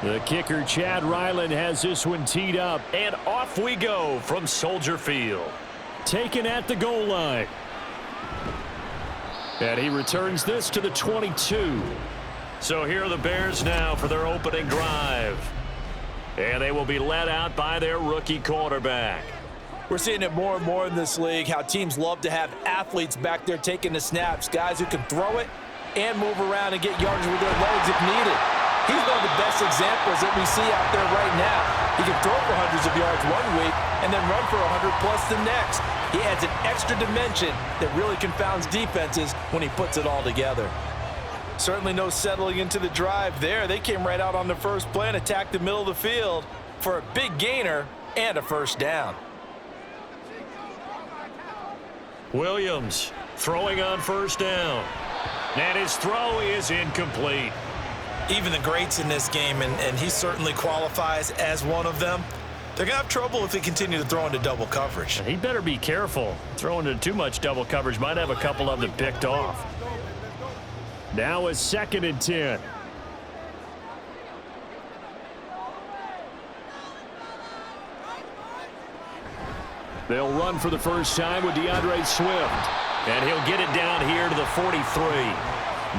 The kicker, Chad Ryland, has this one teed up. And off we go from Soldier Field. Taken at the goal line. And he returns this to the 22. So here are the Bears now for their opening drive. And they will be led out by their rookie quarterback. We're seeing it more and more in this league, how teams love to have athletes back there taking the snaps, guys who can throw it and move around and get yards with their legs if needed. He's one of the best examples that we see out there right now. He can throw for hundreds of yards one week and then run for 100+ the next. He adds an extra dimension that really confounds defenses when he puts it all together. Certainly no settling into the drive there. They came right out on the first play and attacked the middle of the field for a big gainer and a first down. Williams throwing on first down. And his throw is incomplete. Even the greats in this game, and he certainly qualifies as one of them, they're going to have trouble if they continue to throw into double coverage. He better be careful. Throwing into too much double coverage might have a couple of them picked off. Now a 2nd and 10. They'll run for the first time with DeAndre Swift. And he'll get it down here to the 43.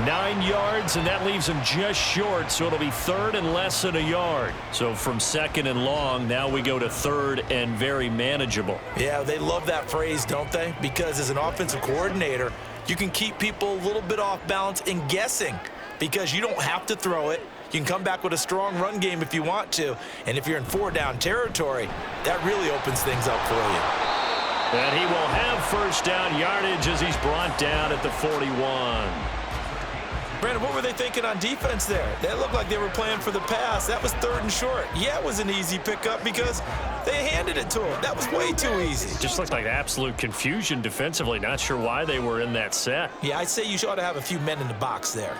9 yards, and that leaves him just short, so it'll be 3rd and less than a yard. So from 2nd and long, now we go to 3rd and very manageable. Yeah, they love that phrase, don't they? Because as an offensive coordinator, you can keep people a little bit off balance and guessing because you don't have to throw it. You can come back with a strong run game if you want to, and if you're in 4-down territory, that really opens things up for you. And he will have first down yardage as he's brought down at the 41. Brandon, what were they thinking on defense there? That looked like they were playing for the pass. That was 3rd and short. Yeah, it was an easy pickup because they handed it to him. That was way too easy. Just looked like absolute confusion defensively. Not sure why they were in that set. Yeah, I'd say you ought to have a few men in the box there.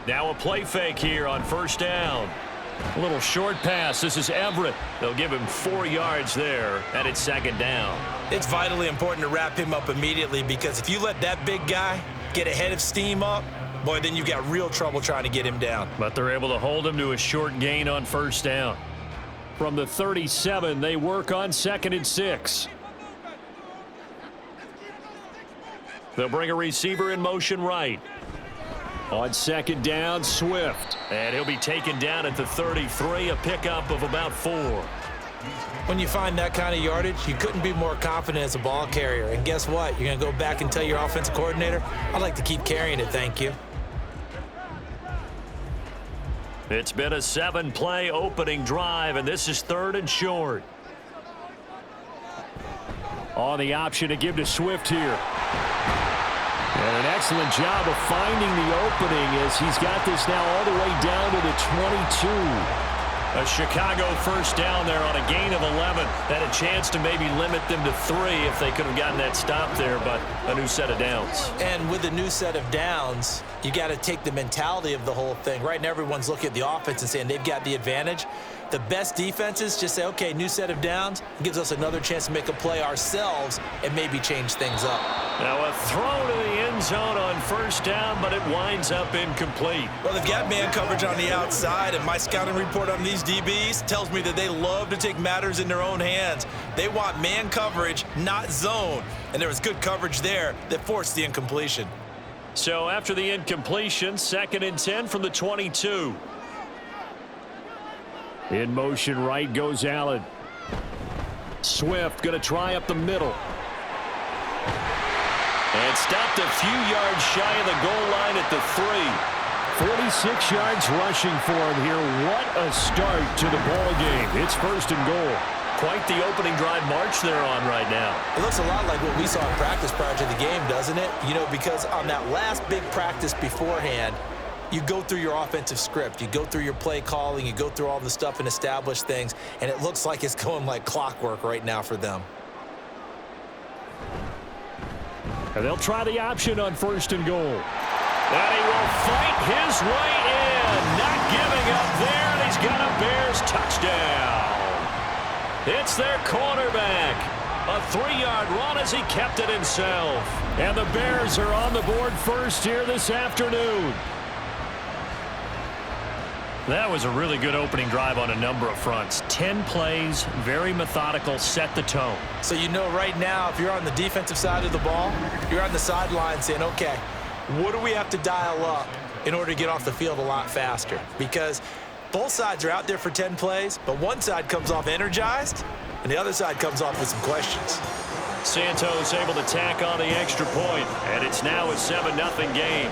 Now a play fake here on first down. A little short pass. This is Everett. They'll give him 4 yards there, and it's 2nd down. It's vitally important to wrap him up immediately because if you let that big guy get ahead of steam up, boy, then you've got real trouble trying to get him down. But they're able to hold him to a short gain on first down. From the 37, they work on 2nd and 6. They'll bring a receiver in motion right. On 2nd down, Swift. And he'll be taken down at the 33, a pickup of about 4. When you find that kind of yardage, you couldn't be more confident as a ball carrier. And guess what? You're going to go back and tell your offensive coordinator, I'd like to keep carrying it, thank you. It's been a 7-play opening drive, and this is 3rd and short. On the option to give to Swift here. And an excellent job of finding the opening as he's got this now all the way down to the 22. A Chicago first down there on a gain of 11. Had a chance to maybe limit them to 3 if they could have gotten that stop there, but a new set of downs. And with a new set of downs, you got to take the mentality of the whole thing. Right now, everyone's looking at the offense and saying they've got the advantage. The best defenses just say, okay, new set of downs, gives us another chance to make a play ourselves and maybe change things up. Now a throw to the end zone on first down, but it winds up incomplete. Well, they've got man coverage on the outside, and my scouting report on these DBs tells me that they love to take matters in their own hands. They want man coverage, not zone. And there was good coverage there that forced the incompletion. So after the incompletion, 2nd and 10 from the 22. In motion right goes Allen. Swift going to try up the middle. And stopped a few yards shy of the goal line at the 3. 46 yards rushing for him here. What a start to the ball game. It's 1st and goal. Quite the opening drive march they're on right now. It looks a lot like what we saw in practice prior to the game, doesn't it? You know, because on that last big practice beforehand, you go through your offensive script, you go through your play calling, you go through all the stuff and establish things, and it looks like it's going like clockwork right now for them. And they'll try the option on 1st and goal. And he will fight his way in. Not giving up there, and he's got a Bears touchdown. It's their quarterback. A 3-yard run as he kept it himself. And the Bears are on the board first here this afternoon. That was a really good opening drive on a number of fronts. 10 plays, very methodical, set the tone. So you know right now, if you're on the defensive side of the ball, you're on the sideline saying, okay, what do we have to dial up in order to get off the field a lot faster? Because both sides are out there for 10 plays, but one side comes off energized, and the other side comes off with some questions. Santos able to tack on the extra point, and it's now a 7-0 game.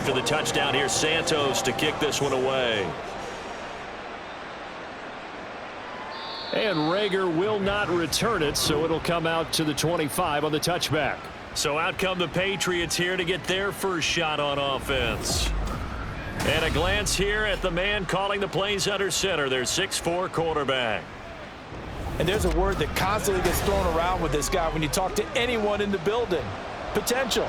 The touchdown here, Santos to kick this one away. And Rager will not return it, so it'll come out to the 25 on the touchback. So out come the Patriots here to get their first shot on offense. And a glance here at the man calling the plays under center, their 6'4" quarterback. And there's a word that constantly gets thrown around with this guy when you talk to anyone in the building. Potential.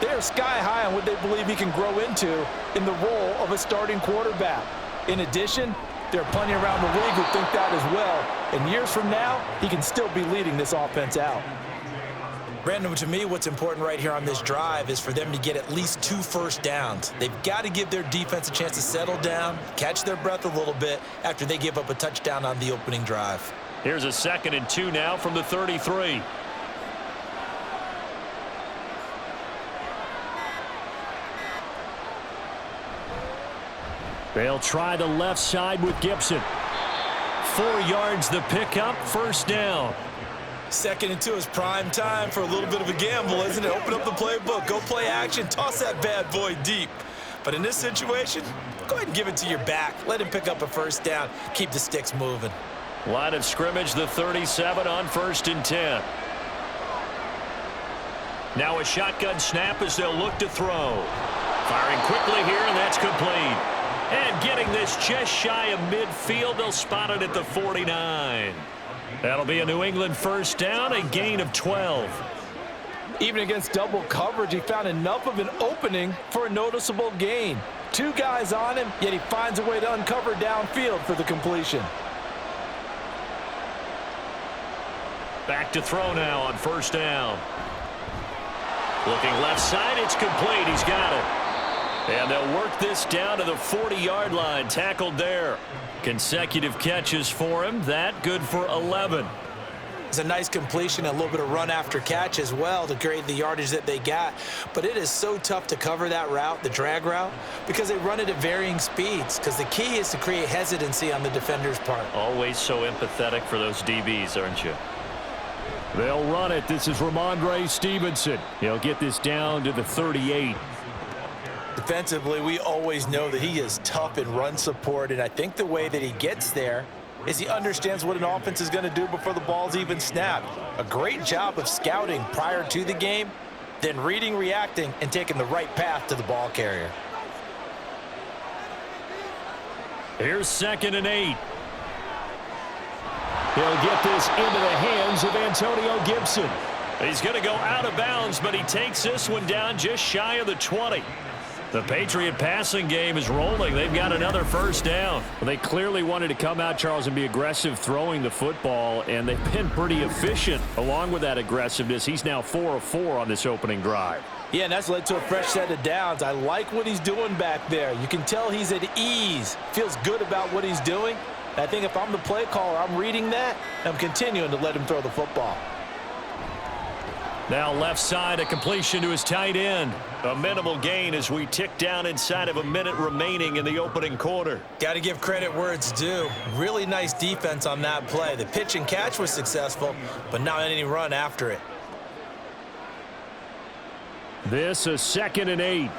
They are sky high on what they believe he can grow into in the role of a starting quarterback. In addition, there are plenty around the league who think that as well. And years from now, he can still be leading this offense out. Brandon, to me, what's important right here on this drive is for them to get at least 2 first downs. They've got to give their defense a chance to settle down, catch their breath a little bit after they give up a touchdown on the opening drive. Here's a 2nd and 2 now from the 33. They'll try the left side with Gibson. 4 yards the pickup, first down. 2nd and 2 is prime time for a little bit of a gamble, isn't it? Open up the playbook, go play action, toss that bad boy deep. But in this situation, go ahead and give it to your back. Let him pick up a first down. Keep the sticks moving. Line of scrimmage, the 37 on 1st and 10. Now a shotgun snap as they'll look to throw. Firing quickly here, and that's complete. And getting this just shy of midfield, they'll spot it at the 49. That'll be a New England first down, a gain of 12. Even against double coverage, he found enough of an opening for a noticeable gain. 2 guys on him, yet he finds a way to uncover downfield for the completion. Back to throw now on first down. Looking left side, it's complete. He's got it. And they'll work this down to the 40-yard line, tackled there. Consecutive catches for him. That good for 11. It's a nice completion, a little bit of run after catch as well to create the yardage that they got. But it is so tough to cover that route, the drag route, because they run it at varying speeds. Because the key is to create hesitancy on the defender's part. Always so empathetic for those DBs, aren't you? They'll run it. This is Ramondre Stevenson. He'll get this down to the 38. Defensively, we always know that he is tough in run support, and I think the way that he gets there is he understands what an offense is going to do before the ball's even snapped. A great job of scouting prior to the game, then reading, reacting, and taking the right path to the ball carrier. Here's 2nd and 8. He'll get this into the hands of Antonio Gibson. He's going to go out of bounds, but he takes this one down just shy of the 20. The Patriot passing game is rolling. They've got another first down. Well, they clearly wanted to come out, Charles, and be aggressive throwing the football, and they've been pretty efficient along with that aggressiveness. He's now 4 of 4 on this opening drive. Yeah, and that's led to a fresh set of downs. I like what he's doing back there. You can tell he's at ease, feels good about what he's doing. I think if I'm the play caller, I'm reading that, and I'm continuing to let him throw the football. Now left side, a completion to his tight end. A minimal gain as we tick down inside of a minute remaining in the opening quarter. Got to give credit where it's due. Really nice defense on that play. The pitch and catch was successful, but not any run after it. This a 2nd and 8.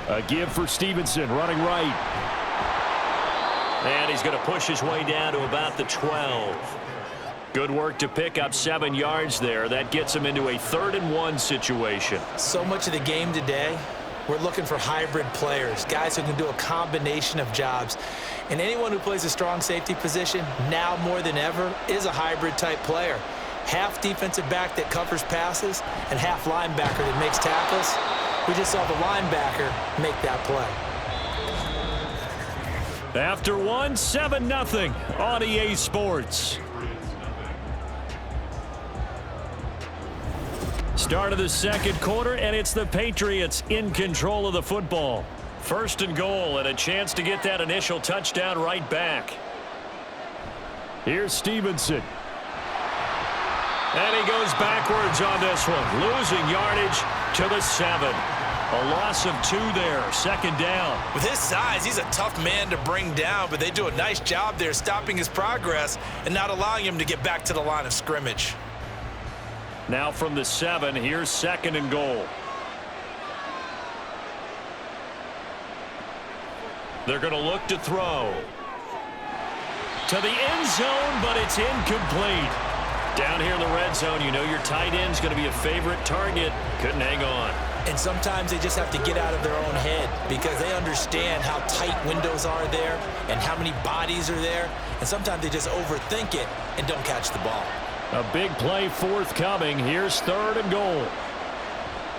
A give for Stevenson, running right. And he's going to push his way down to about the 12. Good work to pick up 7 yards there. That gets him into a 3rd and 1 situation. So much of the game today We're looking for hybrid players, guys who can do a combination of jobs. And anyone who plays a strong safety position, now more than ever, is a hybrid-type player. Half defensive back that covers passes and half linebacker that makes tackles. We just saw the linebacker make that play. After one, 7-0 on EA Sports. Start of the second quarter, and it's the Patriots in control of the football. First and goal, and a chance to get that initial touchdown right back. Here's Stevenson. And he goes backwards on this one, losing yardage to the 7. A loss of 2 there, second down. With his size, he's a tough man to bring down, but they do a nice job there stopping his progress and not allowing him to get back to the line of scrimmage. Now from the 7, here's second and goal. They're going to look to throw. To the end zone, but it's incomplete. Down here in the red zone, you know your tight end's going to be a favorite target. Couldn't hang on. And sometimes they just have to get out of their own head because they understand how tight windows are there and how many bodies are there. And sometimes they just overthink it and don't catch the ball. A big play forthcoming. Here's third and goal.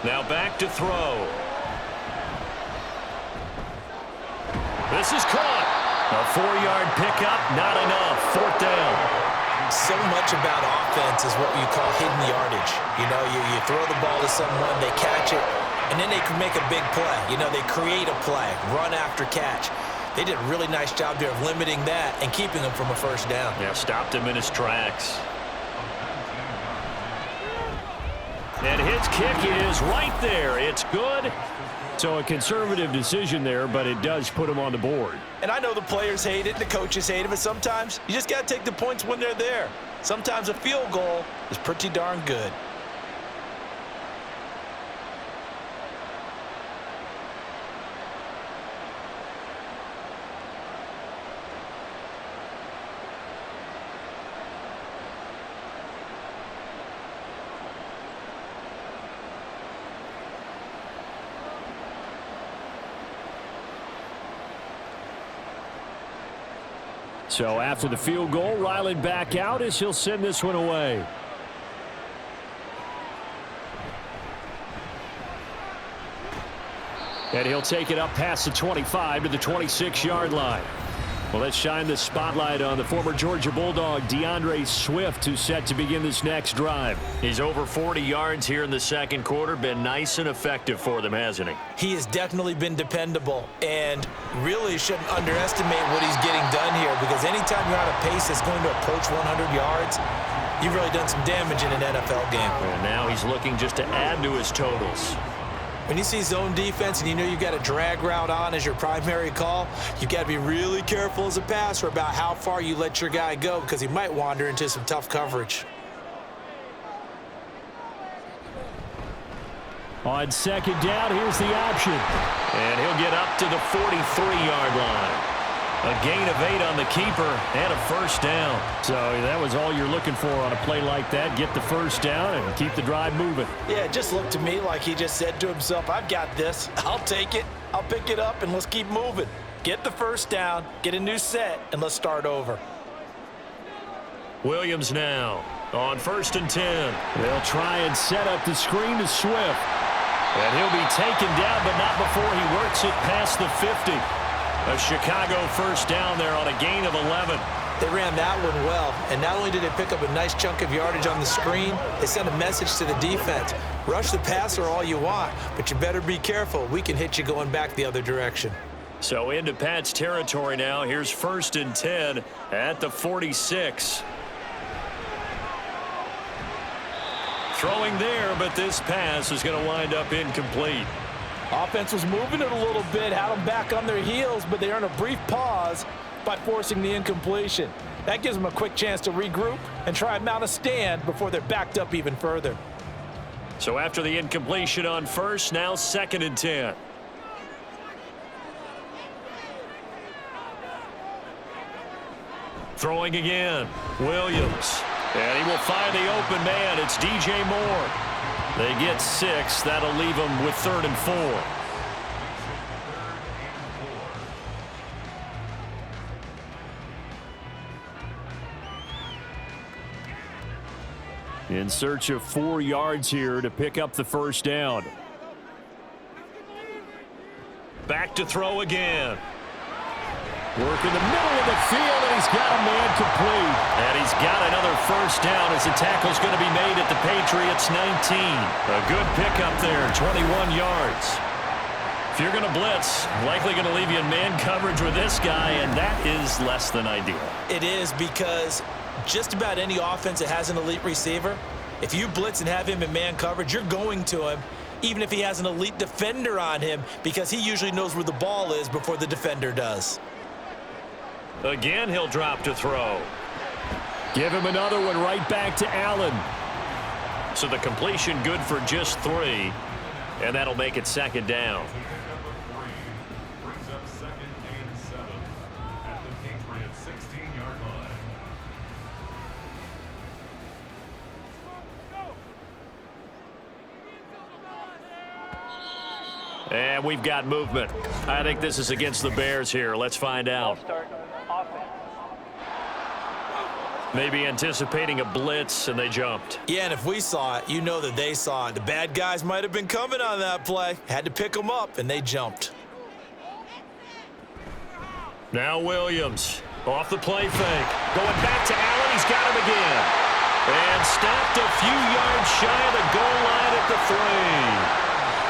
Now back to throw. This is caught. A 4-yard pickup, not enough. Fourth down. So much about offense is what you call hidden yardage. You know, you throw the ball to someone, they catch it, and then they can make a big play. You know, they create a play, run after catch. They did a really nice job there of limiting that and keeping him from a first down. Yeah, stopped him in his tracks. And his kick is right there. It's good. So a conservative decision there, but it does put him on the board. And I know the players hate it, the coaches hate it, but sometimes you just got to take the points when they're there. Sometimes a field goal is pretty darn good. So after the field goal, Ryland back out as he'll send this one away. And he'll take it up past the 25 to the 26-yard line. Well, let's shine the spotlight on the former Georgia Bulldog, DeAndre Swift, who's set to begin this next drive. He's over 40 yards here in the second quarter. Been nice and effective for them, hasn't he? He has definitely been dependable, and really shouldn't underestimate what he's getting done here, because anytime you're on a pace that's going to approach 100 yards, you've really done some damage in an NFL game. And now he's looking just to add to his totals. When you see zone defense and you know you've got a drag route on as your primary call, you've got to be really careful as a passer about how far you let your guy go, because he might wander into some tough coverage. On second down, here's the option. And he'll get up to the 43-yard line. A gain of 8 on the keeper and a first down. So that was all you're looking for on a play like that. Get the first down and keep the drive moving. Yeah, it just looked to me like he just said to himself, I've got this. I'll take it. I'll pick it up, and let's keep moving. Get the first down, get a new set, and let's start over. Williams now on 1st and 10. They'll try and set up the screen to Swift. And he'll be taken down, but not before he works it past the 50. A Chicago first down there on a gain of 11. They ran that one well, and not only did they pick up a nice chunk of yardage on the screen, they sent a message to the defense. Rush the passer all you want, but you better be careful. We can hit you going back the other direction. So into Pat's territory now. Here's 1st and 10 at the 46. Throwing there, but this pass is going to wind up incomplete. Offense was moving it a little bit, had them back on their heels, but they earned a brief pause by forcing the incompletion. That gives them a quick chance to regroup and try and mount a stand before they're backed up even further. So after the incompletion on first, now 2nd and 10. Throwing again, Williams. And he will find the open man. It's DJ Moore. They get 6. That'll leave them with 3rd and 4. In search of 4 yards here to pick up the first down. Back to throw again. Work in the middle of the field, and he's got a man complete. And he's got another first down as the tackle's going to be made at the Patriots 19. A good pickup there, 21 yards. If you're going to blitz, likely going to leave you in man coverage with this guy, and that is less than ideal. It is, because just about any offense that has an elite receiver, if you blitz and have him in man coverage, you're going to him, even if he has an elite defender on him, because he usually knows where the ball is before the defender does. Again, he'll drop to throw. Give him another one right back to Allen. So the completion good for just 3, and that'll make it second down. Brings up 2nd and 7 at the Patriots 16-yard line. And we've got movement. I think this is against the Bears here. Let's find out. Maybe anticipating a blitz, and they jumped. Yeah, and if we saw it, you know that they saw it. The bad guys might have been coming on that play. Had to pick them up, and they jumped. Now Williams off the play fake. Going back to Allen. He's got him again. And stopped a few yards shy of the goal line at the 3.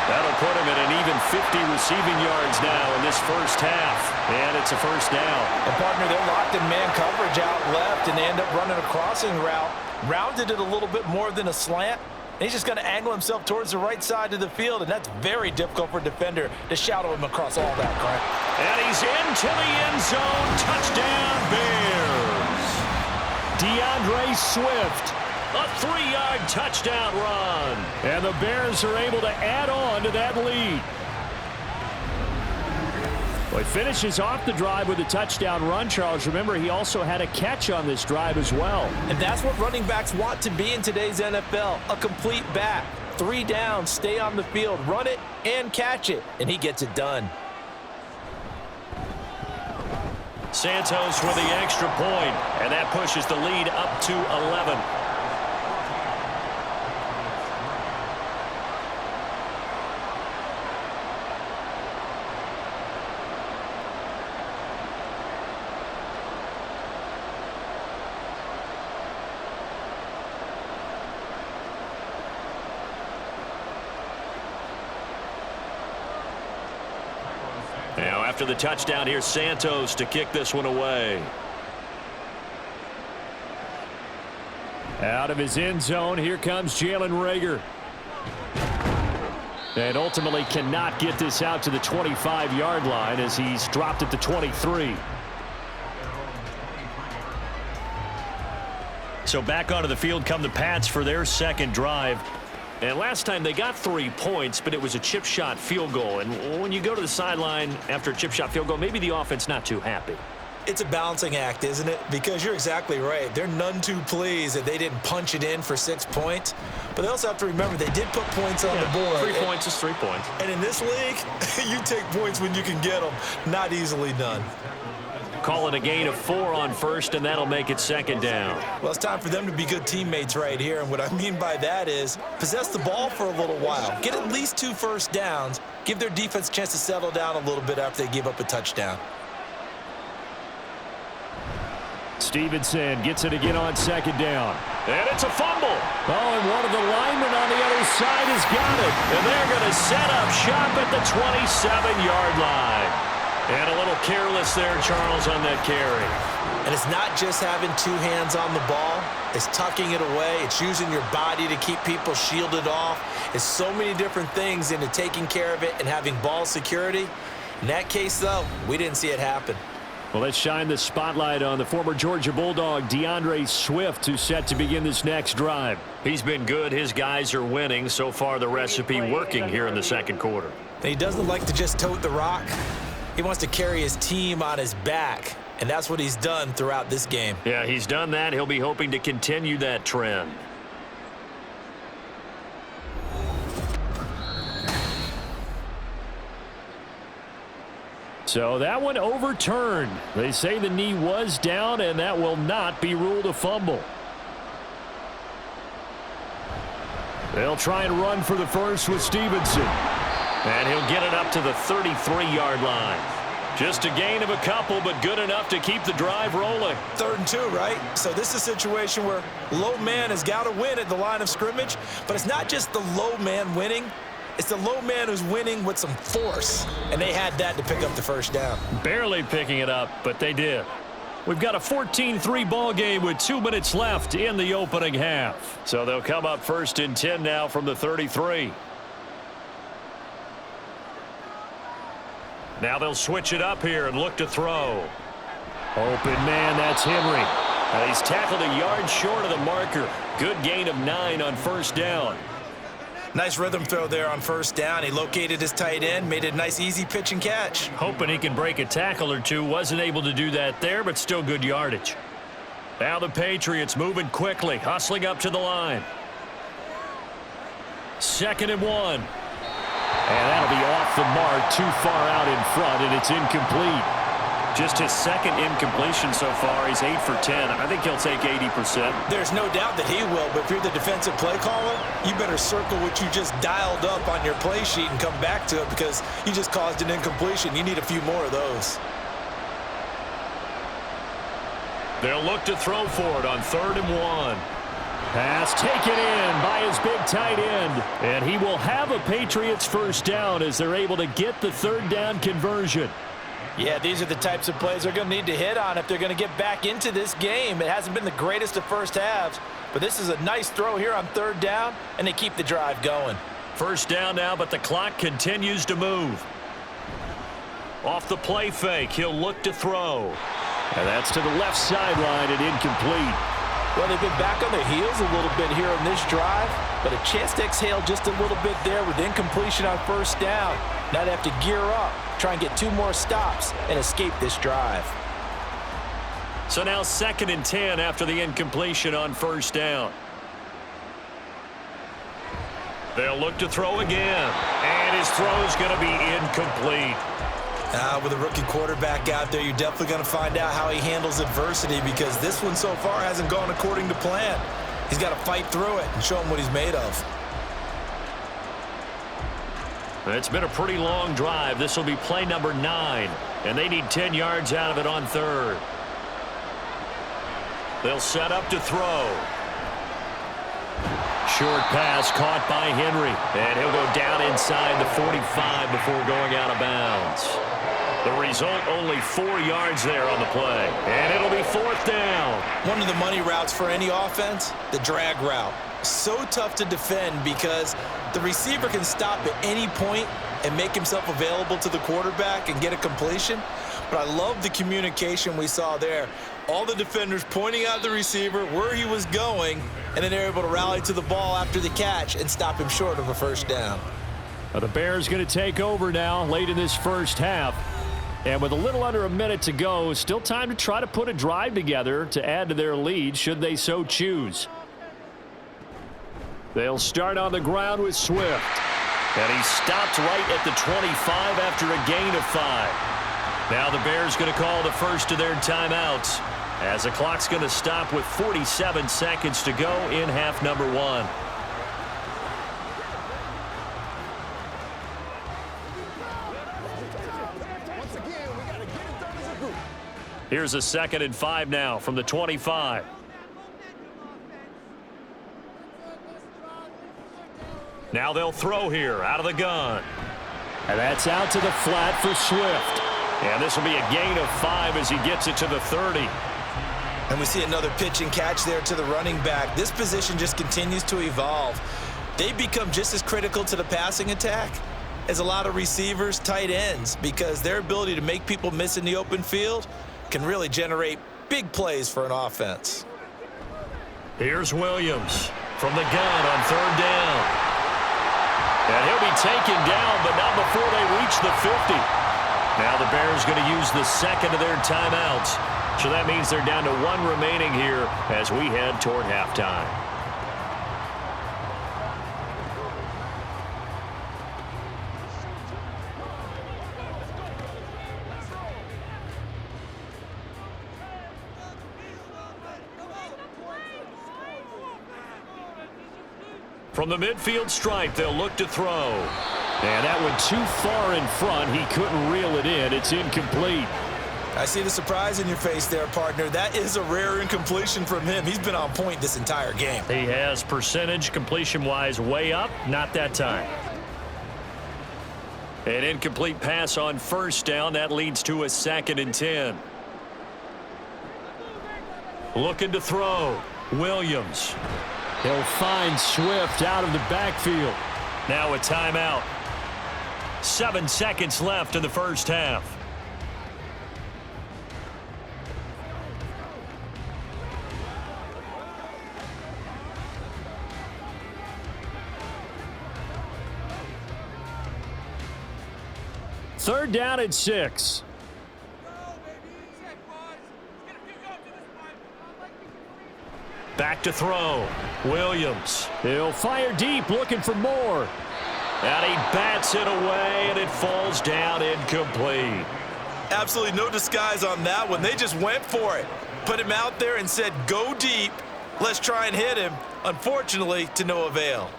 That'll put him at an even 50 receiving yards now in this first half. And it's a first down. And, partner, they're locked in man coverage out left, and they end up running a crossing route. Rounded it a little bit more than a slant. And he's just going to angle himself towards the right side of the field, and that's very difficult for a defender to shadow him across all that crap. And he's into the end zone. Touchdown, Bears. DeAndre Swift. A 3-yard touchdown run. And the Bears are able to add on to that lead. Well, he finishes off the drive with a touchdown run, Charles. Remember, he also had a catch on this drive as well. And that's what running backs want to be in today's NFL, a complete back. 3 downs, stay on the field, run it, and catch it. And he gets it done. Santos with the extra point, and that pushes the lead up to 11. Now, after the touchdown, here's Santos to kick this one away. Out of his end zone, here comes Jalen Reagor. And ultimately cannot get this out to the 25-yard line as he's dropped at the 23. So back onto the field come the Pats for their second drive. And last time they got 3 points, but it was a chip shot field goal. And when you go to the sideline after a chip shot field goal, maybe the offense not too happy. It's a balancing act, isn't it? Because you're exactly right. They're none too pleased that they didn't punch it in for 6 points. But they also have to remember they did put points on the board. 3 points is 3 points. And in this league, you take points when you can get them. Not easily done. Call it a gain of 4 on first, and that'll make it second down. Well, it's time for them to be good teammates right here. And what I mean by that is possess the ball for a little while. Get at least 2 first downs. Give their defense a chance to settle down a little bit after they give up a touchdown. Stevenson gets it again on second down. And it's a fumble. Oh, and one of the linemen on the other side has got it. And they're going to set up shop at the 27-yard line. And a little careless there, Charles, on that carry. And it's not just having 2 hands on the ball. It's tucking it away. It's using your body to keep people shielded off. It's so many different things into taking care of it and having ball security. In that case, though, we didn't see it happen. Well, let's shine the spotlight on the former Georgia Bulldog, DeAndre Swift, who's set to begin this next drive. He's been good. His guys are winning. So far, the recipe working here in the second quarter. And he doesn't like to just tote the rock. He wants to carry his team on his back, and that's what he's done throughout this game. Yeah, he's done that. He'll be hoping to continue that trend. So that one overturned. They say the knee was down, and that will not be ruled a fumble. They'll try and run for the first with Stevenson. And he'll get it up to the 33-yard line. Just a gain of a couple, but good enough to keep the drive rolling. 3rd and 2, right? So this is a situation where low man has got to win at the line of scrimmage, but it's not just the low man winning. It's the low man who's winning with some force, and they had that to pick up the first down. Barely picking it up, but they did. We've got a 14-3 ball game with 2 minutes left in the opening half. So they'll come up 1st and 10 now from the 33. Now they'll switch it up here and look to throw. Open man, that's Henry. And he's tackled a yard short of the marker. Good gain of 9 on 1st down. Nice rhythm throw there on 1st down. He located his tight end, made it a nice easy pitch and catch. Hoping he can break a tackle or two. Wasn't able to do that there, but still good yardage. Now the Patriots moving quickly, hustling up to the line. 2nd and 1. And that'll be off the mark, too far out in front, and it's incomplete. Just his 2nd incompletion so far. He's 8 for 10. I think he'll take 80%. There's no doubt that he will, but if you're the defensive play caller, you better circle what you just dialed up on your play sheet and come back to it because you just caused an incompletion. You need a few more of those. They'll look to throw for it on 3rd and 1. Pass taken in by his big tight end. And he will have a Patriots first down as they're able to get the 3rd down conversion. Yeah, these are the types of plays they're going to need to hit on if they're going to get back into this game. It hasn't been the greatest of first halves, but this is a nice throw here on 3rd down, and they keep the drive going. 1st down now, but the clock continues to move. Off the play fake, he'll look to throw. And that's to the left sideline and incomplete. Well, they've been back on their heels a little bit here on this drive, but a chance to exhale just a little bit there with incompletion on 1st down. Now they have to gear up, try and get 2 more stops, and escape this drive. So now 2nd and 10 after the incompletion on 1st down. They'll look to throw again, and his throw's going to be incomplete. With a rookie quarterback out there, you're definitely going to find out how he handles adversity because this one so far hasn't gone according to plan. He's got to fight through it and show him what he's made of. It's been a pretty long drive. This will be play number 9, and they need 10 yards out of it on 3rd. They'll set up to throw. Short pass caught by Henry. And he'll go down inside the 45 before going out of bounds. The result, only 4 yards there on the play. And it'll be 4th down. One of the money routes for any offense, the drag route. So tough to defend because the receiver can stop at any point and make himself available to the quarterback and get a completion. But I love the communication we saw there. All the defenders pointing out the receiver, where he was going, and then they're able to rally to the ball after the catch and stop him short of a 1st down. Now the Bears going to take over now late in this first half. And with a little under a minute to go, still time to try to put a drive together to add to their lead should they so choose. They'll start on the ground with Swift. And he stopped right at the 25 after a gain of 5. Now the Bears going to call the first of their timeouts as the clock's going to stop with 47 seconds to go in half number 1. Here's a 2nd and 5 now from the 25. Now they'll throw here out of the gun. And that's out to the flat for Swift. And this will be a gain of 5 as he gets it to the 30. And we see another pitch and catch there to the running back. This position just continues to evolve. They become just as critical to the passing attack as a lot of receivers, tight ends, because their ability to make people miss in the open field can really generate big plays for an offense. Here's Williams from the gun on 3rd down. And he'll be taken down, but not before they reach the 50. Now the Bears going to use the 2nd of their timeouts. So that means they're down to 1 remaining here as we head toward halftime. From the midfield stripe, they'll look to throw. And that went too far in front. He couldn't reel it in. It's incomplete. I see the surprise in your face there, partner. That is a rare incompletion from him. He's been on point this entire game. He has percentage completion-wise way up. Not that time. An incomplete pass on first down. That leads to a 2nd and 10. Looking to throw. Williams. He'll find Swift out of the backfield. Now a timeout. 7 seconds left in the first half. Third down and 6. Back to throw. Williams. He'll fire deep, looking for more. And he bats it away, and it falls down incomplete. Absolutely no disguise on that one. They just went for it. Put him out there and said, go deep. Let's try and hit him. Unfortunately, to no avail.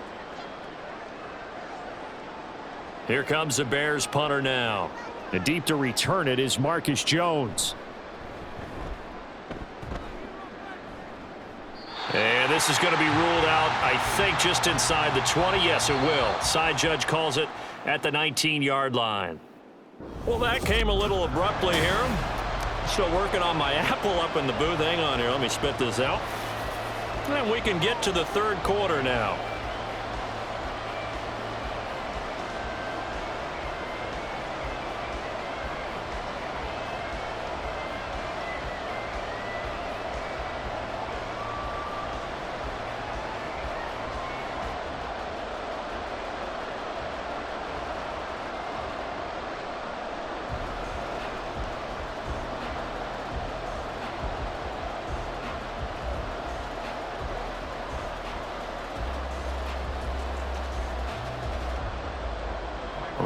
Here comes the Bears punter now. And deep to return it is Marcus Jones. And this is going to be ruled out, I think, just inside the 20. Yes, it will. Side judge calls it at the 19-yard line. Well, that came a little abruptly here. Still working on my apple up in the booth. Hang on here. Let me spit this out. And we can get to the third quarter now.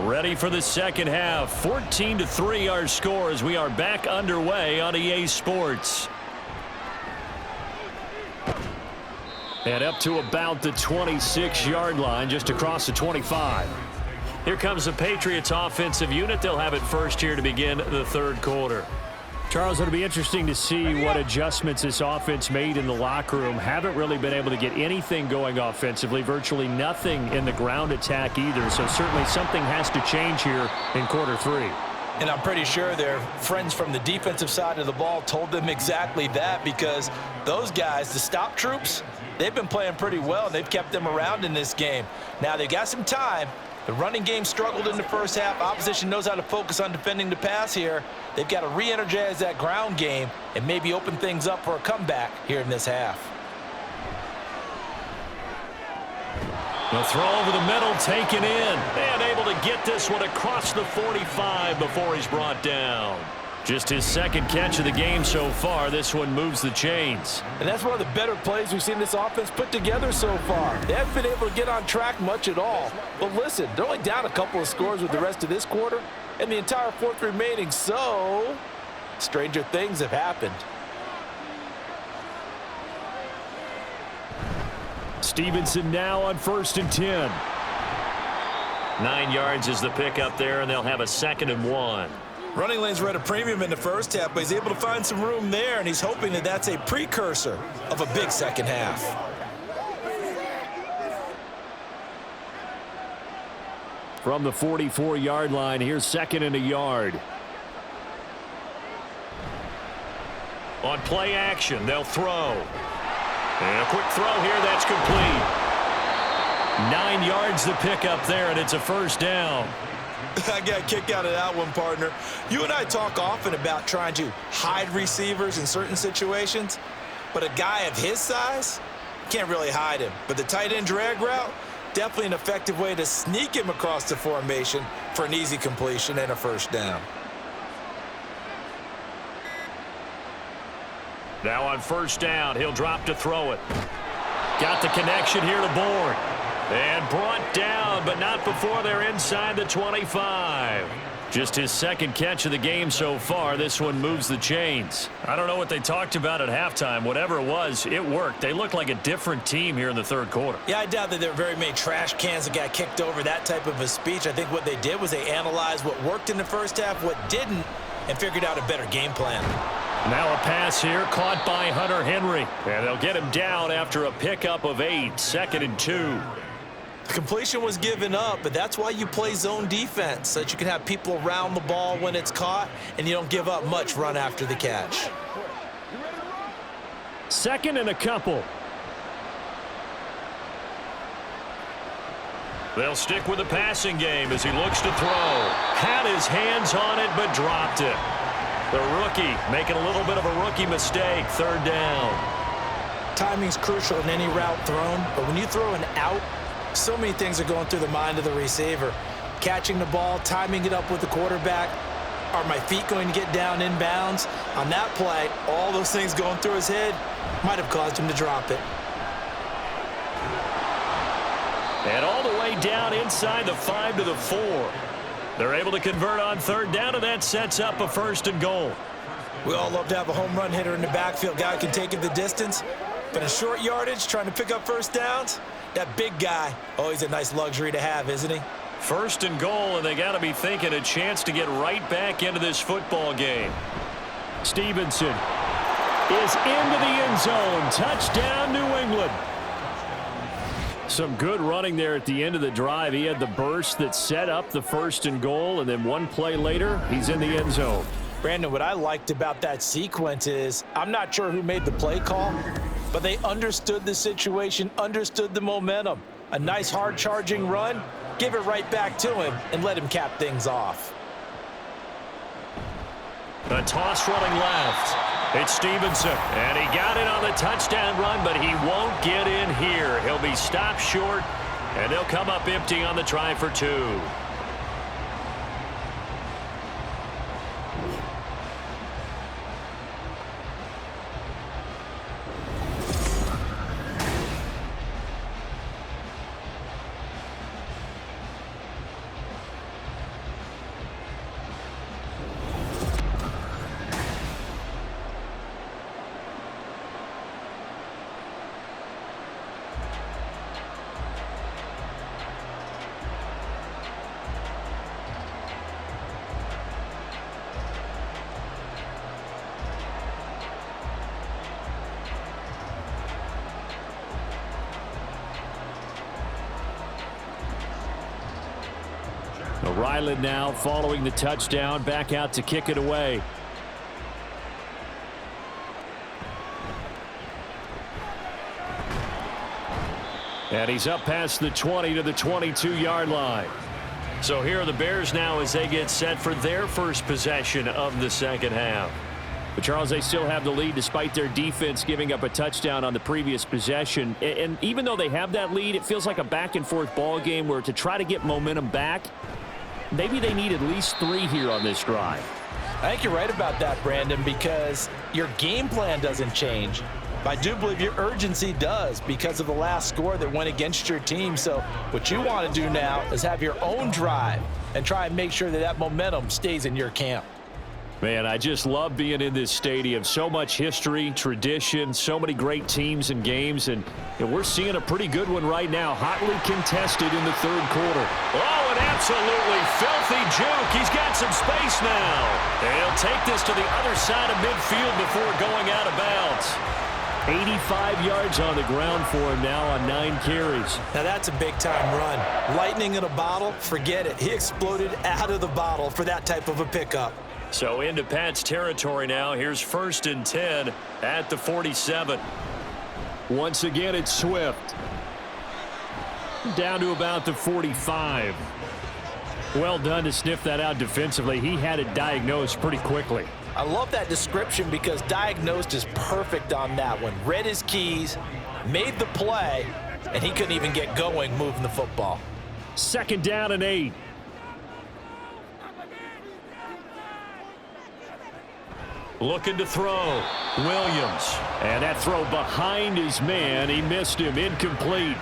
Ready for the second half. 14-3 our score as we are back underway on EA Sports. And up to about the 26-yard line, just across the 25. Here comes the Patriots offensive unit. They'll have it first here to begin the third quarter. Charles, it'll be interesting to see what adjustments this offense made in the locker room. Haven't really been able to get anything going offensively, virtually nothing in the ground attack either. So certainly something has to change here in quarter 3. And I'm pretty sure their friends from the defensive side of the ball told them exactly that, because those guys, the stop troops, they've been playing pretty well. They've kept them around in this game. Now they got some time. The running game struggled in the first half. Opposition knows how to focus on defending the pass here. They've got to re-energize that ground game and maybe open things up for a comeback here in this half. The throw over the middle, taken in, and able to get this one across the 45 before he's brought down. Just his second catch of the game so far. This one moves the chains. And that's one of the better plays we've seen this offense put together so far. They haven't been able to get on track much at all. But listen, they're only down a couple of scores with the rest of this quarter and the entire fourth remaining. So, stranger things have happened. Stevenson now on 1st and 10. 9 yards is the pickup there, and they'll have a 2nd and 1. Running lanes were at a premium in the first half, but he's able to find some room there, and he's hoping that that's a precursor of a big second half. From the 44-yard line, here's 2nd and a yard. On play action, they'll throw. And a quick throw here, that's complete. 9 yards the pickup there, and it's a first down. I got a kick out of that one, partner. You and I talk often about trying to hide receivers in certain situations, but a guy of his size can't really hide him. But the tight end drag route, definitely an effective way to sneak him across the formation for an easy completion and a first down. Now on first down, he'll drop to throw it. Got the connection here to Bourne. And brought down, but not before they're inside the 25. Just his second catch of the game so far. This one moves the chains. I don't know what they talked about at halftime. Whatever it was, it worked. They looked like a different team here in the third quarter. Yeah, I doubt that there were very many trash cans that got kicked over, that type of a speech. I think what they did was they analyzed what worked in the first half, what didn't, and figured out a better game plan. Now a pass here caught by Hunter Henry. And they'll get him down after a pickup of 8, 2nd and 2. The completion was given up, but that's why you play zone defense, so that you can have people around the ball when it's caught, and you don't give up much run after the catch. 2nd and a couple. They'll stick with the passing game as he looks to throw. Had his hands on it, but dropped it. The rookie making a little bit of a rookie mistake, 3rd down. Timing's crucial in any route thrown, but when you throw an out, so many things are going through the mind of the receiver. Catching the ball, timing it up with the quarterback. Are my feet going to get down inbounds? On that play, all those things going through his head might have caused him to drop it. And all the way down inside the 5 to the 4. They're able to convert on 3rd down, and that sets up a 1st and goal. We all love to have a home run hitter in the backfield. Guy can take it the distance. But in short yardage, trying to pick up 1st downs, that big guy, always a nice luxury to have, isn't he? 1st and goal, and they got to be thinking a chance to get right back into this football game. Stevenson is into the end zone. Touchdown, New England. Some good running there at the end of the drive. He had the burst that set up the 1st and goal, and then one play later, he's in the end zone. Brandon, what I liked about that sequence is I'm not sure who made the play call, but they understood the situation, understood the momentum. A nice hard-charging run, give it right back to him, and let him cap things off. A toss running left. It's Stevenson, and he got it on the touchdown run, but he won't get in here. He'll be stopped short, and they'll come up empty on the try for 2. Ryland now following the touchdown, back out to kick it away. And he's up past the 20 to the 22-yard line. So here are the Bears now as they get set for their first possession of the second half. But, Charles, they still have the lead despite their defense giving up a touchdown on the previous possession. And even though they have that lead, it feels like a back-and-forth ball game where to try to get momentum back, maybe they need at least 3 here on this drive. I think you're right about that, Brandon, because your game plan doesn't change. But I do believe your urgency does because of the last score that went against your team. So what you want to do now is have your own drive and try and make sure that that momentum stays in your camp. Man, I just love being in this stadium. So much history, tradition, so many great teams and games, and we're seeing a pretty good one right now, hotly contested in the third quarter. Oh, an absolutely filthy juke. He's got some space now. They'll take this to the other side of midfield before going out of bounds. 85 yards on the ground for him now on 9 carries. Now that's a big-time run. Lightning in a bottle, forget it. He exploded out of the bottle for that type of a pickup. So into Pat's territory now. Here's 1st and 10 at the 47. Once again, it's Swift. Down to about the 45. Well done to sniff that out defensively. He had it diagnosed pretty quickly. I love that description because diagnosed is perfect on that one. Read his keys, made the play, and he couldn't even get going moving the football. 2nd down and 8. Looking to throw. Williams. And that throw behind his man. He missed him. Incomplete.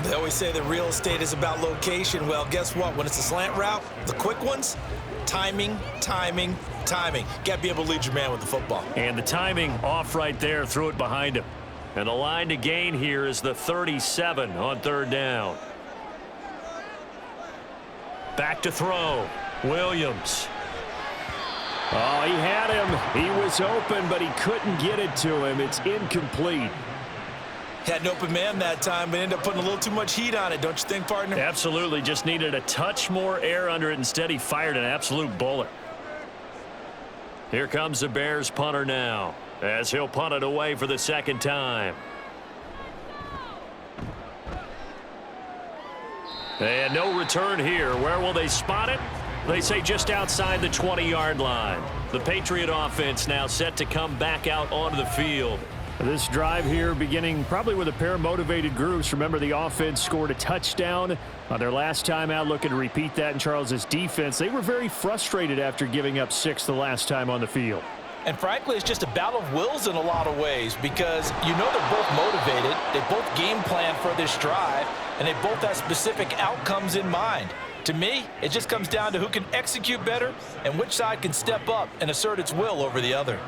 They always say that real estate is about location. Well, guess what? When it's a slant route, the quick ones, Timing, timing, timing. Got to be able to lead your man with the football. And the timing off right there, threw it behind him. And the line to gain here is the 37 on third down. Back to throw. Williams. Oh, he had him. He was open, but he couldn't get it to him. It's incomplete. Had an open man that time, but ended up putting a little too much heat on it, don't you think, partner? Absolutely. Just needed a touch more air under it. Instead, he fired an absolute bullet. Here comes the Bears punter now, as he'll punt it away for the second time. And no return here. Where will they spot it? They say just outside the 20-yard line. The Patriot offense now set to come back out onto the field. This drive here beginning probably with a pair of motivated groups. Remember, the offense scored a touchdown on their last time out, looking to repeat that in Charles's defense. They were very frustrated after giving up 6 the last time on the field. And frankly, it's just a battle of wills in a lot of ways because you know they're both motivated. They both game plan for this drive, and they both have specific outcomes in mind. To me, it just comes down to who can execute better and which side can step up and assert its will over the other.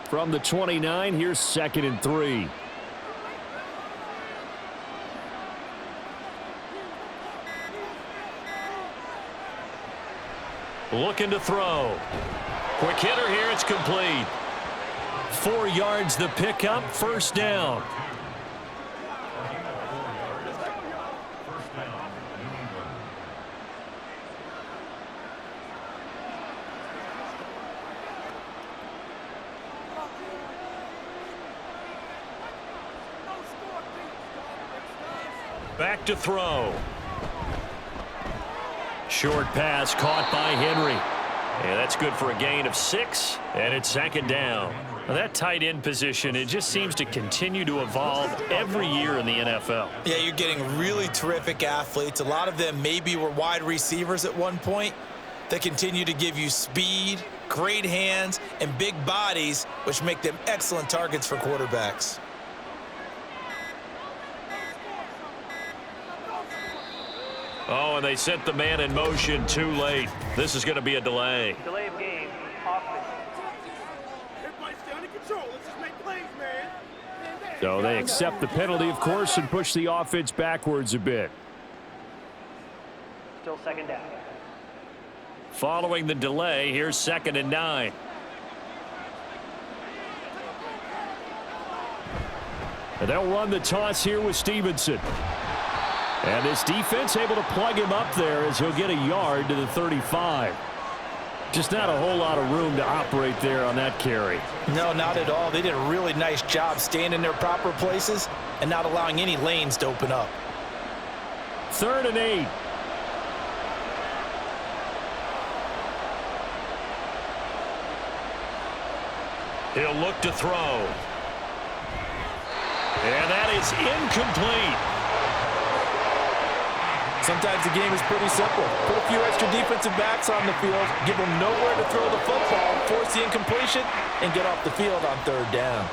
From the 29, here's 2nd and 3. Looking to throw. Quick hitter here. It's complete. 4 yards the pickup. First down. Back to throw. Short pass caught by Henry. And that's good for a gain of 6, and it's 2nd down. Now that tight end position, it just seems to continue to evolve every year in the NFL. Yeah, you're getting really terrific athletes. A lot of them maybe were wide receivers at one point. They continue to give you speed, great hands, and big bodies, which make them excellent targets for quarterbacks. Oh, and they sent the man in motion too late. This is going to be a delay. Delay of game. Offense. Everybody stay under control. Let's just make plays, man. So they accept the penalty, of course, and push the offense backwards a bit. Still 2nd down. Following the delay, here's 2nd and 9. And they'll run the toss here with Stevenson. And this defense able to plug him up there as he'll get a yard to the 35. Just not a whole lot of room to operate there on that carry. No, not at all. They did a really nice job staying in their proper places and not allowing any lanes to open up. 3rd and 8. He'll look to throw. And that is incomplete. Sometimes the game is pretty simple. Put a few extra defensive backs on the field, give them nowhere to throw the football, force the incompletion, and get off the field on 3rd down.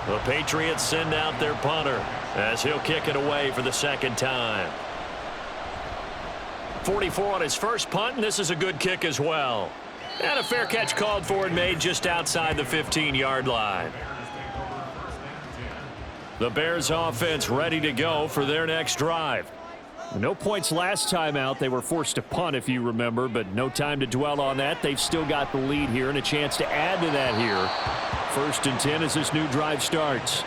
The Patriots send out their punter as he'll kick it away for the 2nd time. 44 on his first punt, and this is a good kick as well. And a fair catch called for and made just outside the 15-yard line. The Bears offense ready to go for their next drive. No points last time out. They were forced to punt, if you remember, but no time to dwell on that. They've still got the lead here and a chance to add to that here. 1st and 10 as this new drive starts.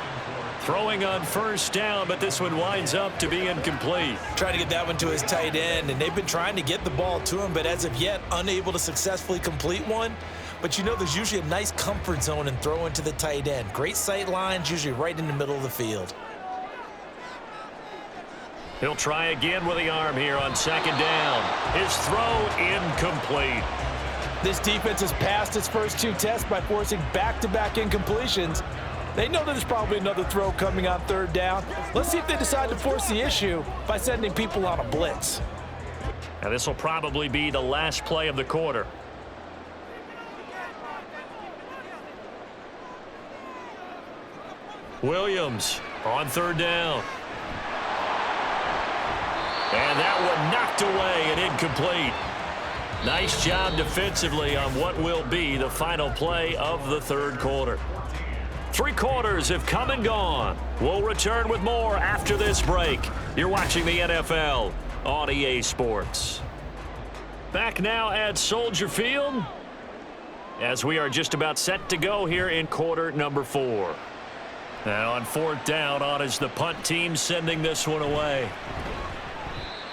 Throwing on 1st down, but this one winds up to be incomplete. Trying to get that one to his tight end, and they've been trying to get the ball to him, but as of yet, unable to successfully complete one. But you know there's usually a nice comfort zone in throwing to the tight end. Great sight lines, usually right in the middle of the field. He'll try again with the arm here on 2nd down. His throw incomplete. This defense has passed its first 2 tests by forcing back-to-back incompletions. They know there's probably another throw coming on 3rd down. Let's see if they decide to force the issue by sending people on a blitz. And this will probably be the last play of the quarter. Williams on 3rd down. And that one knocked away and incomplete. Nice job defensively on what will be the final play of the third quarter. 3 quarters have come and gone. We'll return with more after this break. You're watching the NFL on EA Sports. Back now at Soldier Field as we are just about set to go here in quarter number 4. Now on 4th down, on is the punt team sending this one away.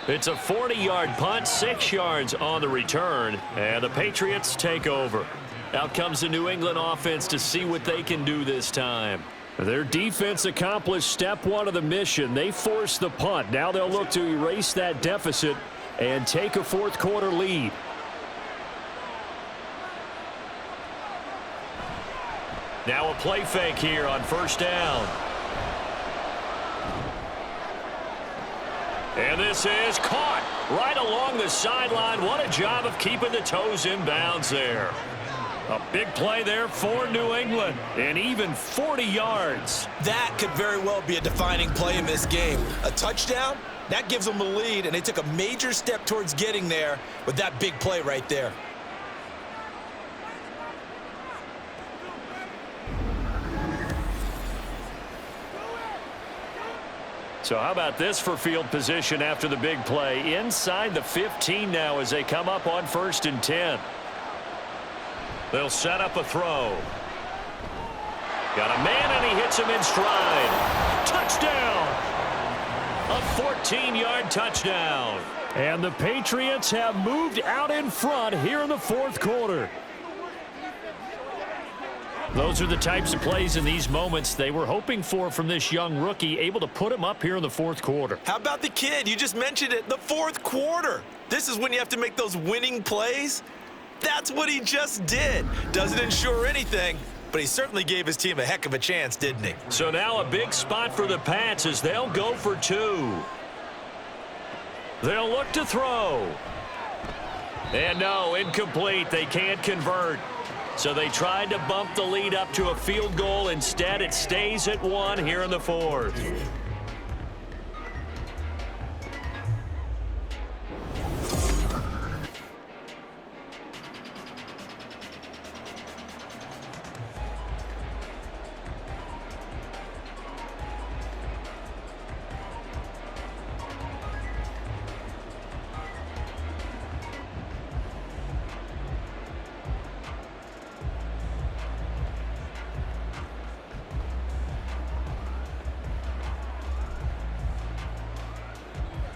It's a 40-yard punt, 6 yards on the return, and the Patriots take over. Out comes the New England offense to see what they can do this time. Their defense accomplished step 1 of the mission. They forced the punt. Now they'll look to erase that deficit and take a fourth quarter lead. Now a play fake here on 1st down. And this is caught right along the sideline. What a job of keeping the toes in bounds there. A big play there for New England, and even 40 yards. That could very well be a defining play in this game. A touchdown, that gives them the lead, and they took a major step towards getting there with that big play right there. So how about this for field position after the big play? Inside the 15 now as they come up on 1st and 10. They'll set up a throw. Got a man, and he hits him in stride. Touchdown! A 14-yard touchdown. And the Patriots have moved out in front here in the fourth quarter. Those are the types of plays in these moments they were hoping for from this young rookie, able to put him up here in the fourth quarter. How about the kid? You just mentioned it, the fourth quarter. This is when you have to make those winning plays. That's what he just did. Doesn't ensure anything, but he certainly gave his team a heck of a chance, didn't he? So now a big spot for the Pats as they'll go for 2. They'll look to throw. And no, incomplete. They can't convert. So they tried to bump the lead up to a field goal. Instead, it stays at 1 here in the fourth.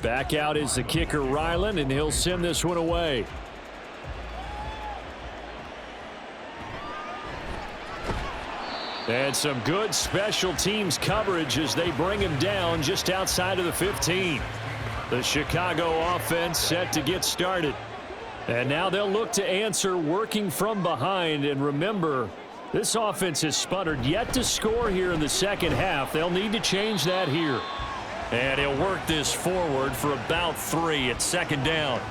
Back out is the kicker, Ryland, and he'll send this one away. And some good special teams coverage as they bring him down just outside of the 15. The Chicago offense set to get started. And now they'll look to answer working from behind. And remember, this offense has sputtered yet to score here in the second half. They'll need to change that here. And he'll work this forward for about 3 at 2nd down.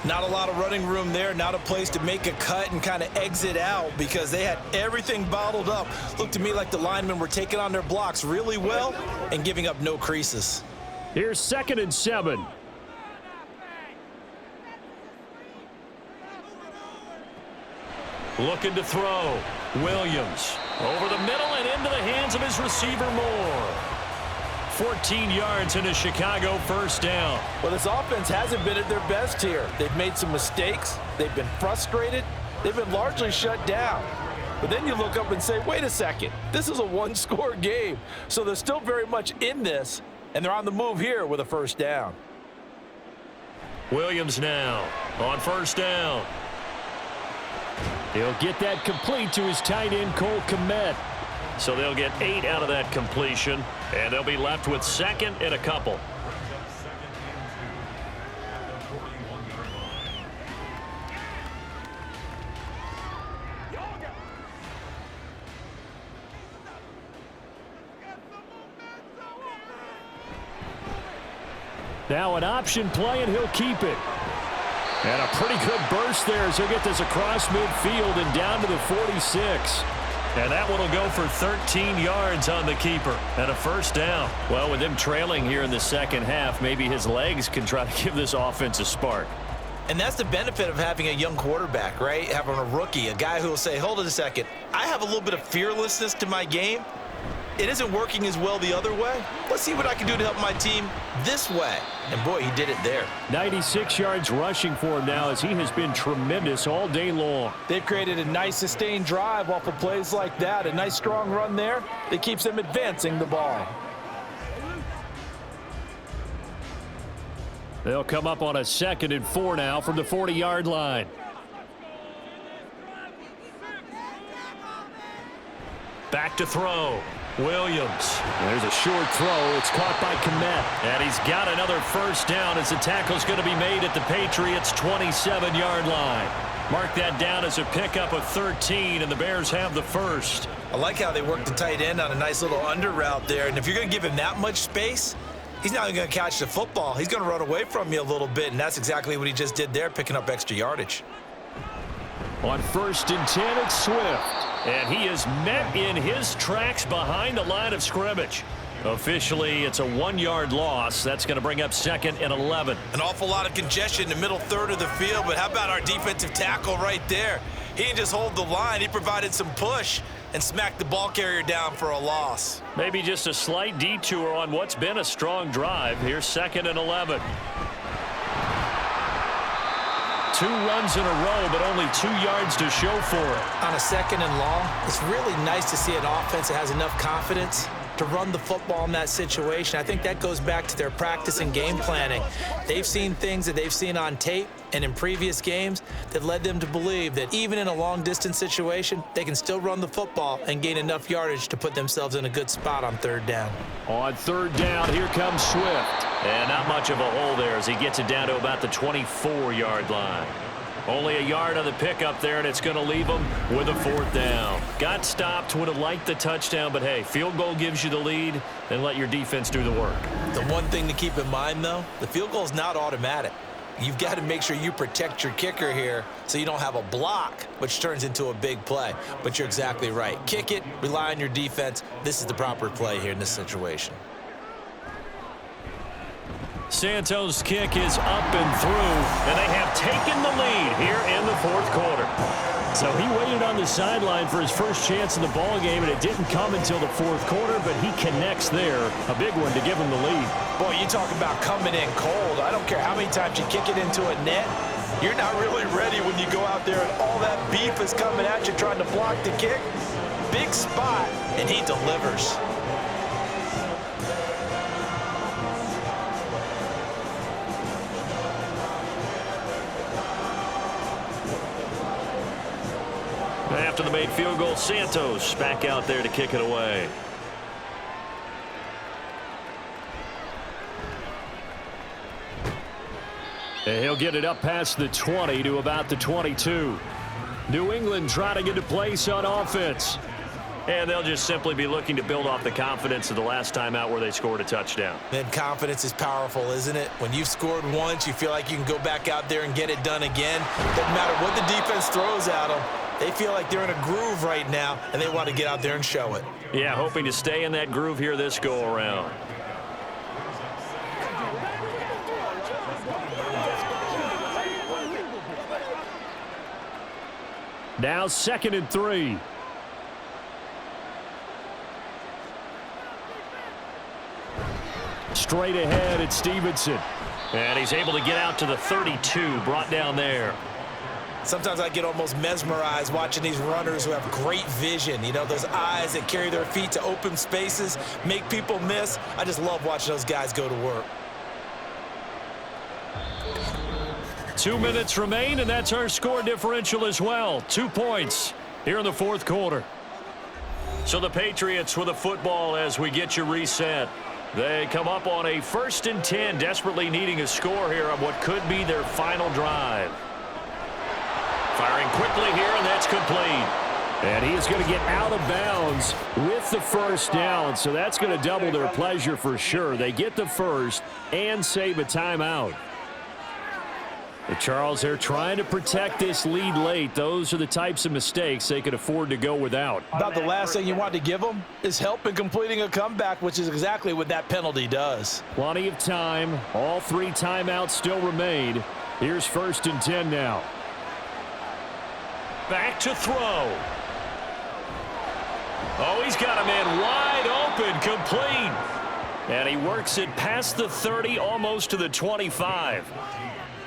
Not a lot of running room there, not a place to make a cut and kind of exit out because they had everything bottled up. Looked to me like the linemen were taking on their blocks really well and giving up no creases. Here's 2nd and 7. Looking to throw. Williams over the middle and into the hands of his receiver Moore. 14 yards in a Chicago 1st down. Well, this offense hasn't been at their best here. They've made some mistakes. They've been frustrated. They've been largely shut down. But then you look up and say, wait a second, this is a 1-score game. So they're still very much in this, and they're on the move here with a 1st down. Williams now on 1st down. He'll get that complete to his tight end, Polk. So they'll get 8 out of that completion, and they'll be left with 2nd and a couple. Now an option play, and he'll keep it. And a pretty good burst there as he'll get this across midfield and down to the 46. And that one will go for 13 yards on the keeper and a first down. Well, with them trailing here in the second half, maybe his legs can try to give this offense a spark. And that's the benefit of having a young quarterback, right? Having a rookie, a guy who will say, hold it a second, I have a little bit of fearlessness to my game. It isn't working as well the other way. Let's see what I can do to help my team this way. And, boy, he did it there. 96 yards rushing for him now as he has been tremendous all day long. They've created a nice sustained drive off of plays like that. A nice strong run there that keeps them advancing the ball. They'll come up on a 2nd and 4 now from the 40-yard line. Back to throw. Williams. There's a short throw. It's caught by Komet. And he's got another first down as the tackle's going to be made at the Patriots' 27-yard line. Mark that down as a pickup of 13, and the Bears have the first. I like how they work the tight end on a nice little under route there. And if you're going to give him that much space, he's not even going to catch the football. He's going to run away from you a little bit, and that's exactly what he just did there, picking up extra yardage. On 1st and 10, it's Swift. And he is met in his tracks behind the line of scrimmage. Officially, it's a 1-yard loss. That's going to bring up 2nd and 11. An awful lot of congestion in the middle third of the field, but how about our defensive tackle right there? He didn't just hold the line. He provided some push and smacked the ball carrier down for a loss. Maybe just a slight detour on what's been a strong drive. Here's 2nd and 11. 2 runs in a row, but only 2 yards to show for it. On a 2nd and long, it's really nice to see an offense that has enough confidence to run the football in that situation. I think that goes back to their practice and game planning. They've seen things that they've seen on tape and in previous games that led them to believe that even in a long-distance situation, they can still run the football and gain enough yardage to put themselves in a good spot on 3rd down. On 3rd down, here comes Swift. And not much of a hole there as he gets it down to about the 24-yard line. Only a yard on the pickup there, and it's going to leave him with a 4th down. Got stopped, would have liked the touchdown, but hey, field goal gives you the lead, and let your defense do the work. The one thing to keep in mind, though, the field goal is not automatic. You've got to make sure you protect your kicker here so you don't have a block, which turns into a big play. But you're exactly right. Kick it, rely on your defense. This is the proper play here in this situation. Santos' kick is up and through, and they have taken the lead here in the 4th quarter. So he waited on the sideline for his first chance in the ball game, and it didn't come until the 4th quarter, but he connects there. A big one to give him the lead. Boy, you talk about coming in cold. I don't care how many times you kick it into a net. You're not really ready when you go out there and all that beef is coming at you trying to block the kick. Big spot, and he delivers. After the made field goal, Santos back out there to kick it away. And he'll get it up past the 20 to about the 22. New England trying to get a place on offense. And they'll just simply be looking to build off the confidence of the last time out where they scored a touchdown. And confidence is powerful, isn't it? When you've scored once, you feel like you can go back out there and get it done again. Doesn't matter what the defense throws at them. They feel like they're in a groove right now, and they want to get out there and show it. Yeah, hoping to stay in that groove here this go-around. Now 2nd and 3. Straight ahead, it's Stevenson. And he's able to get out to the 32, brought down there. Sometimes I get almost mesmerized watching these runners who have great vision. You know, those eyes that carry their feet to open spaces, make people miss. I just love watching those guys go to work. 2 minutes remain, and that's our score differential as well. 2 points here in the 4th quarter. So the Patriots with a football as we get you reset. They come up on a 1st and 10, desperately needing a score here on what could be their final drive. Firing quickly here, and that's complete. And he is going to get out of bounds with the 1st down, so that's going to double their pleasure for sure. They get the 1st and save a timeout. Charles, they're trying to protect this lead late. Those are the types of mistakes they could afford to go without. About the last thing you want to give them is help in completing a comeback, which is exactly what that penalty does. Plenty of time. All 3 timeouts still remain. Here's 1st and 10 now. Back to throw. Oh, he's got a man wide open, complete. And he works it past the 30, almost to the 25.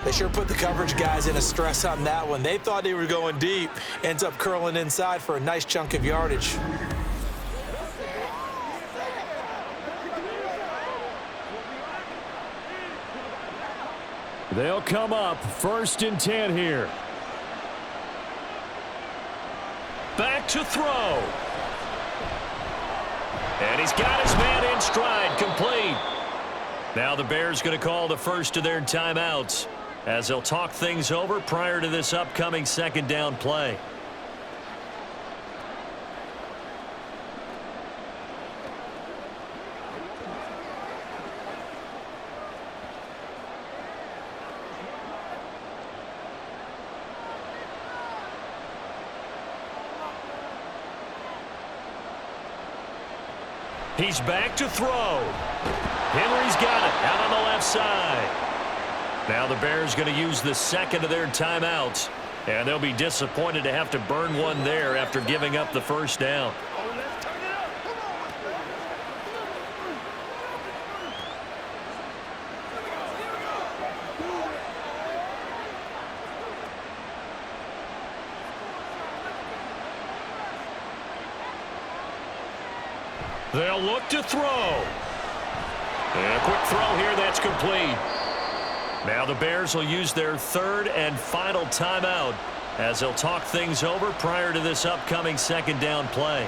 They sure put the coverage guys in a stress on that one. They thought they were going deep. Ends up curling inside for a nice chunk of yardage. They'll come up 1st and 10 here. Back to throw. And he's got his man in stride, complete. Now the Bears going to call the first of their timeouts as they'll talk things over prior to this upcoming 2nd down play. He's back to throw. Henry's got it out on the left side. Now the Bears going to use the 2nd of their timeouts, and they'll be disappointed to have to burn one there after giving up the 1st down. They'll look to throw. And a quick throw here, that's complete. Now the Bears will use their 3rd and final timeout as they'll talk things over prior to this upcoming 2nd down play.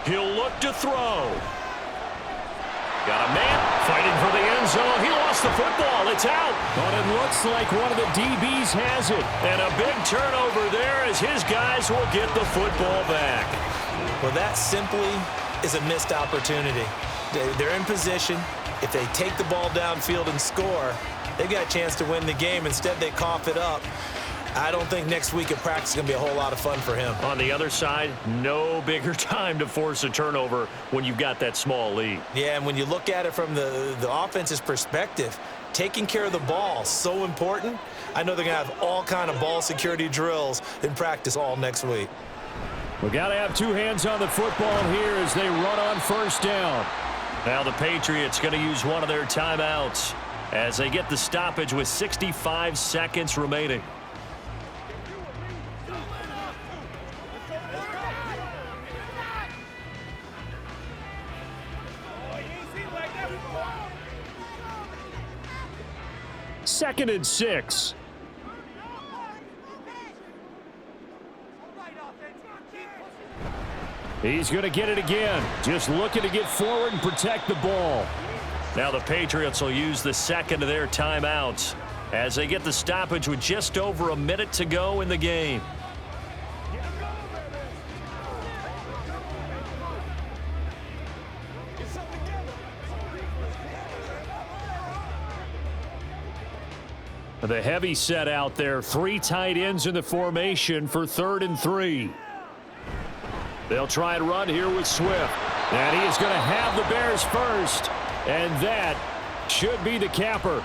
He'll look to throw. Got a man fighting for the end zone. He lost the football. It's out. But it looks like one of the DBs has it. And a big turnover there as his guys will get the football back. Well, that simply is a missed opportunity. They're in position. If they take the ball downfield and score, they got a chance to win the game. Instead, they cough it up. I don't think next week at practice is going to be a whole lot of fun for him. On the other side, no bigger time to force a turnover when you've got that small lead. Yeah, and when you look at it from the offense's perspective, taking care of the ball, so important. I know they're going to have all kind of ball security drills in practice all next week. We got to have 2 hands on the football here as they run on 1st down. Now the Patriots going to use one of their timeouts as they get the stoppage with 65 seconds remaining. Second and 6. He's going to get it again. Just looking to get forward and protect the ball. Now the Patriots will use the 2nd of their timeouts as they get the stoppage with just over a minute to go in the game. The heavy set out there. 3 tight ends in the formation for 3rd and 3. They'll try and run here with Swift. And he is going to have the Bears first. And that should be the capper.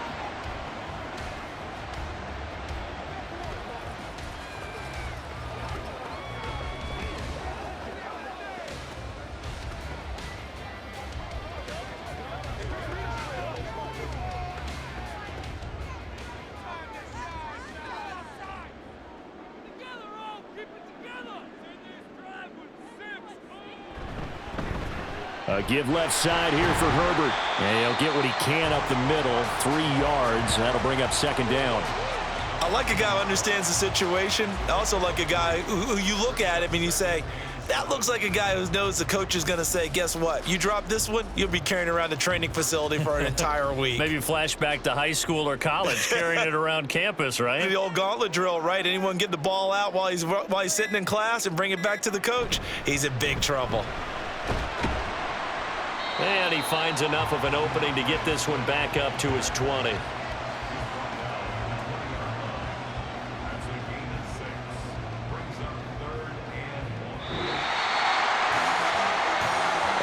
Give left side here for Herbert. And he'll get what he can up the middle. 3 yards. That'll bring up 2nd down. I like a guy who understands the situation. I also like a guy who you look at him and you say, That looks like a guy who knows the coach is going to say, guess what? You drop this one, you'll be carrying around the training facility for an entire week. Maybe flashback to high school or college, carrying it around campus, right? The old gauntlet drill, right? Anyone get the ball out while he's sitting in class and bring it back to the coach, he's in big trouble. And he finds enough of an opening to get this one back up to his 20.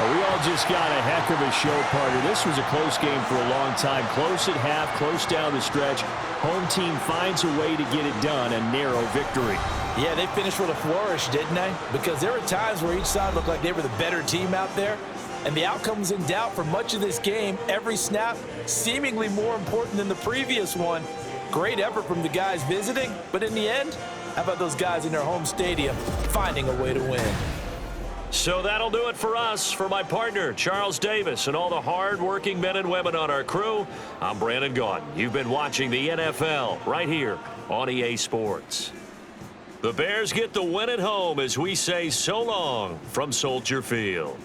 We all just got a heck of a show, partner. This was a close game for a long time. Close at half, close down the stretch. Home team finds a way to get it done, a narrow victory. Yeah, they finished with a flourish, didn't they? Because there were times where each side looked like they were the better team out there, and the outcome was in doubt for much of this game. Every snap seemingly more important than the previous one. Great effort from the guys visiting, but in the end, how about those guys in their home stadium finding a way to win? So that'll do it for us. For my partner, Charles Davis, and all the hard-working men and women on our crew, I'm Brandon Gaudin. You've been watching the NFL right here on EA Sports. The Bears get the win at home as we say so long from Soldier Field.